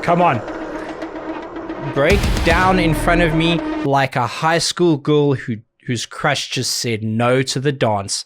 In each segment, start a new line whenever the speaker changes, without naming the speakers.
Come on. Break down in front of me like a high school girl whose crush just said no to the dance.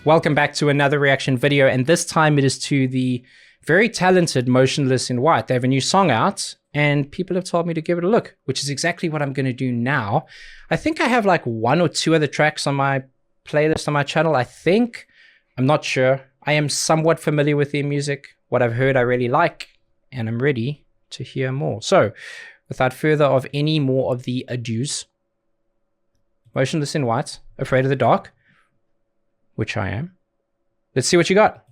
Welcome back to another reaction video, and this time it is to the very talented Motionless in White. They have a new song out, and people have told me to give it a look, which is exactly what I'm going to do now. I think I have like 1 or 2 other tracks on my playlist on my channel. I'm not sure. I am somewhat familiar with their music. What I've heard I really like, and I'm ready to hear more. So, without further of any more of the adieus, Motionless in White, Afraid of the Dark, which I am. Let's see what you got.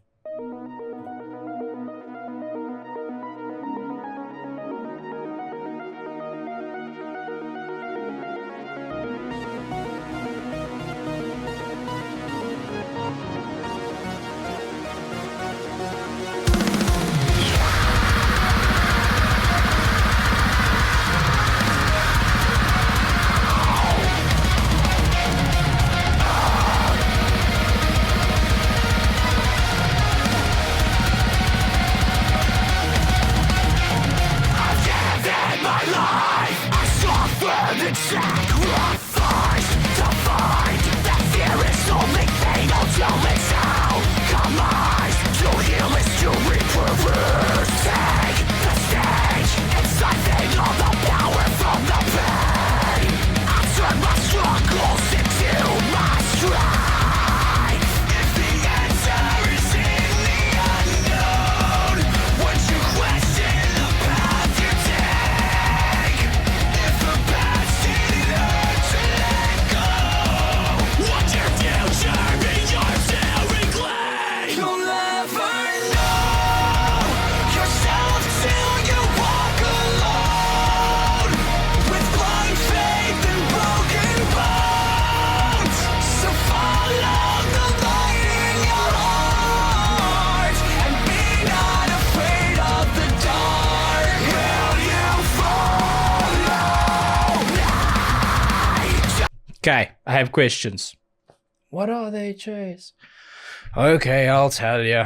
Sacrifice to find that fear is only fatal to its own demise. To heal is to reproduce. Take the stage and siphon all the power from the pain. I turn my struggles into my strength. If the answer is in the unknown, would you question the path you take? If the past didn't hurt to let go, would your future be yours to reclaim? You'll never know yourself till you walk alone, with blind faith and broken bones. So follow the light in your heart, and be not afraid of the dark. Will you follow night?
Okay, I have questions. What are they, Chase? Okay, I'll tell you.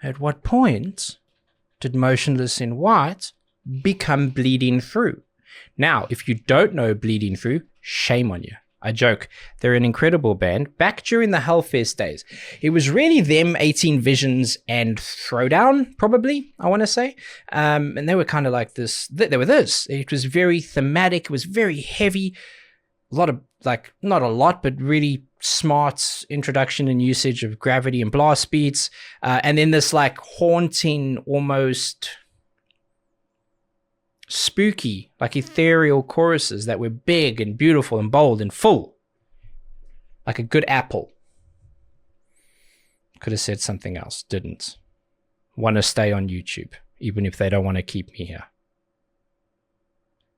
At what point did Motionless in White become Bleeding Through? Now, if you don't know Bleeding Through, shame on you. I joke. They're an incredible band. Back during the Hellfest days, it was really them, 18 Visions, and Throwdown, probably, I want to say. And they were kind of like this. They were this. It was very thematic. It was very heavy. A lot of, like, not a lot, but really smart introduction and usage of gravity and blast beats. And then this, like, haunting, almost spooky, like ethereal choruses that were big and beautiful and bold and full. Like a good apple. Could have said something else, didn't. Want to stay on YouTube, even if they don't want to keep me here.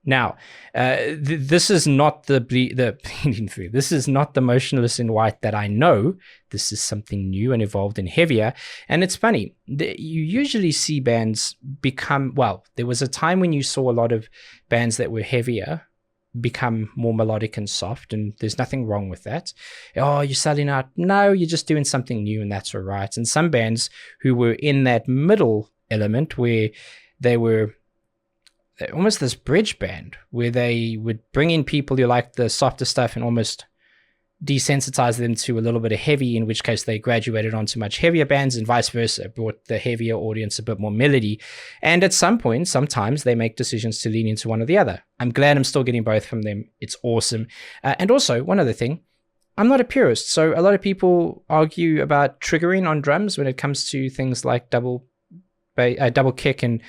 Now, this is not the Bleeding Through. This is not the Motionless in White that I know. This is something new and evolved and heavier. And it's funny, you usually see bands become, well, there was a time when you saw a lot of bands that were heavier become more melodic and soft, and there's nothing wrong with that. Oh, you're selling out. No, you're just doing something new, and that's all right. And some bands who were in that middle element where they were almost this bridge band where they would bring in people who like the softer stuff and almost desensitize them to a little bit of heavy, in which case they graduated onto much heavier bands, and vice versa, brought the heavier audience a bit more melody. And at some point, sometimes they make decisions to lean into one or the other. I'm glad I'm still getting both from them. It's awesome. And also, one other thing, I'm not a purist. So a lot of people argue about triggering on drums when it comes to things like double kick and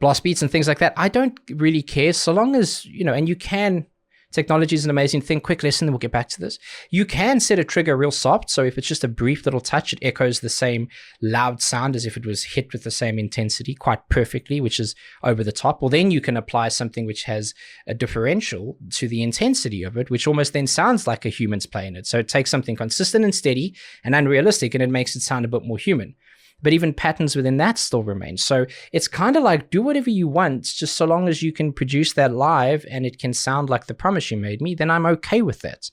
blast beats and things like that. I don't really care, so long as, you know, and you can, technology is an amazing thing. Quick lesson, then we'll get back to this. You can set a trigger real soft, so if it's just a brief little touch, it echoes the same loud sound as if it was hit with the same intensity quite perfectly, which is over the top. Well, then you can apply something which has a differential to the intensity of it, which almost then sounds like a human's playing it. So it takes something consistent and steady and unrealistic, and it makes it sound a bit more human. but even patterns within that still remain. So it's kind of like, do whatever you want, just so long as you can produce that live and it can sound like the promise you made me, then I'm okay with that.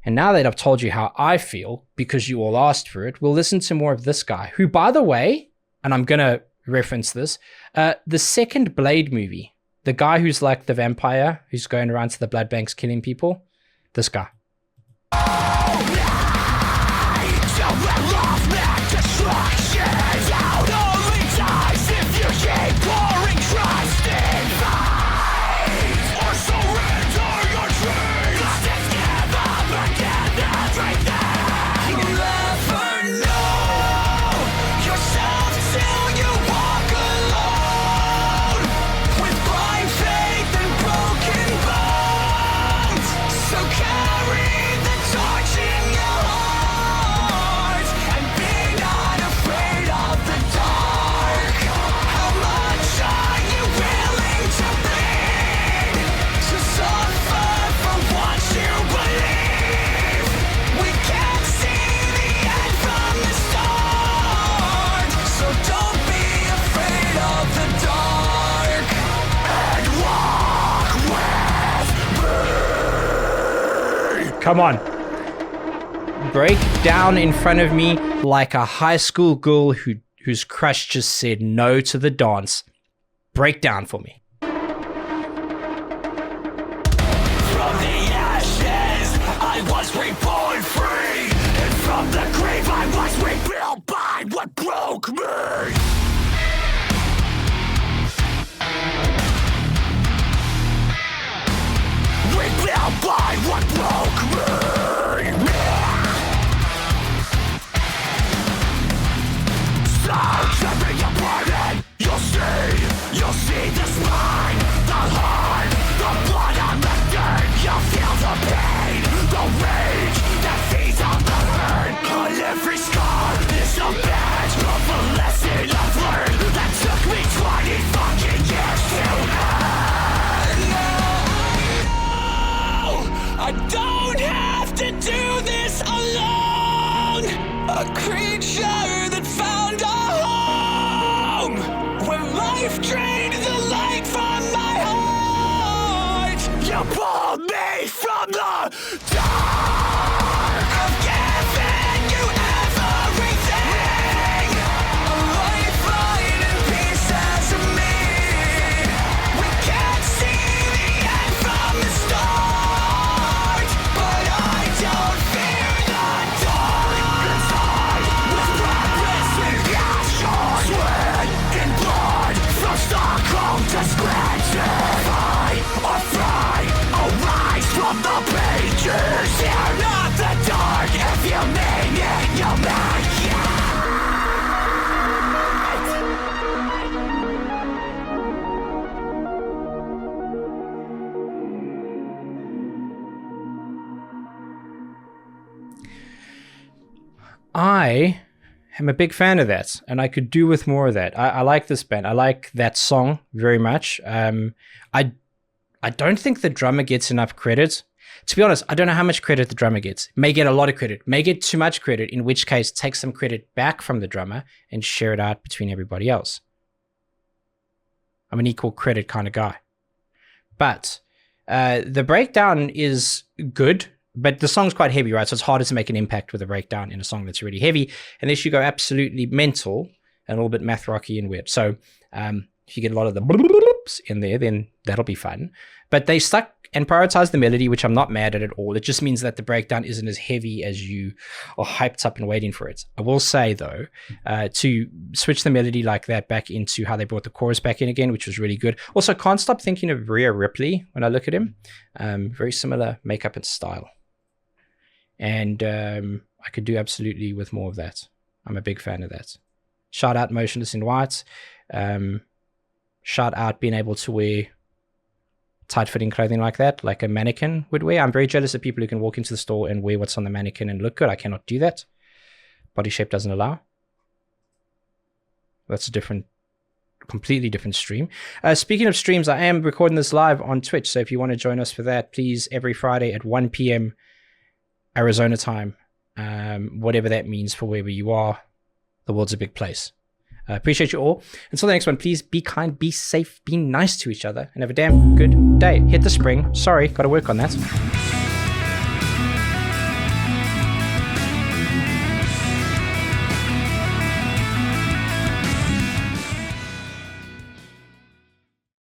And now that I've told you how I feel, because you all asked for it, we'll listen to more of this guy, who, by the way, and I'm going to reference this, the second Blade movie, the guy who's like the vampire, who's going around to the blood banks killing people, this guy. Come on. Break down in front of me like a high school girl whose crush just said no to the dance. Break down for me.
From the ashes, I was reborn free. And from the grave, I was rebuilt by what broke me. Rebuilt by what broke me. So tear me apart and you'll see the spine, the heart, the blood on the dirt. You'll feel the pain, the rage that feeds on the hurt. On every scar is a badge of a lesson I've learned that took me 20 fucking years to learn. I don't have to do this alone. A creature that found a home where life drained the light from my heart. You pulled me from the dark. I've given you everything. A lifeline and pieces of me. We can't see the end from the start, but I don't fear the dark. Inside, with purpose and passion, sweat and blood, from Stockholm to Scranton. Fight or fly, arise from the pages. Fear not the dark, if you mean it, you'll make it.
I am a big fan of that, and I could do with more of that. I like this band. I like that song very much. I don't think the drummer gets enough credit. To be honest, I don't know how much credit the drummer gets. May get a lot of credit, may get too much credit, in which case take some credit back from the drummer and share it out between everybody else. I'm an equal credit kind of guy. But the breakdown is good, but the song's quite heavy, right? So it's harder to make an impact with a breakdown in a song that's really heavy, unless you go absolutely mental and a little bit math rocky and weird. So if you get a lot of the bloops in there, then that'll be fun. But they stuck and prioritized the melody, which I'm not mad at all. It just means that the breakdown isn't as heavy as you are hyped up and waiting for it. I will say, though, to switch the melody like that back into how they brought the chorus back in again, which was really good. Also, can't stop thinking of Rhea Ripley when I look at him. Very similar makeup and style. And I could do absolutely with more of that. I'm a big fan of that. Shout out Motionless in White. Shout out being able to wear tight-fitting clothing like that, like a mannequin would wear. I'm very jealous of people who can walk into the store and wear what's on the mannequin and look good. I cannot do that. Body shape doesn't allow. That's a completely different stream. Speaking of streams, I am recording this live on Twitch, so if you want to join us for that, please, every Friday at 1 p.m. Arizona time, whatever that means for wherever you are. The world's a big place. I appreciate you all. Until the next one, please be kind, be safe, be nice to each other, and have a damn good day. Hit the spring. Sorry, got to work on that.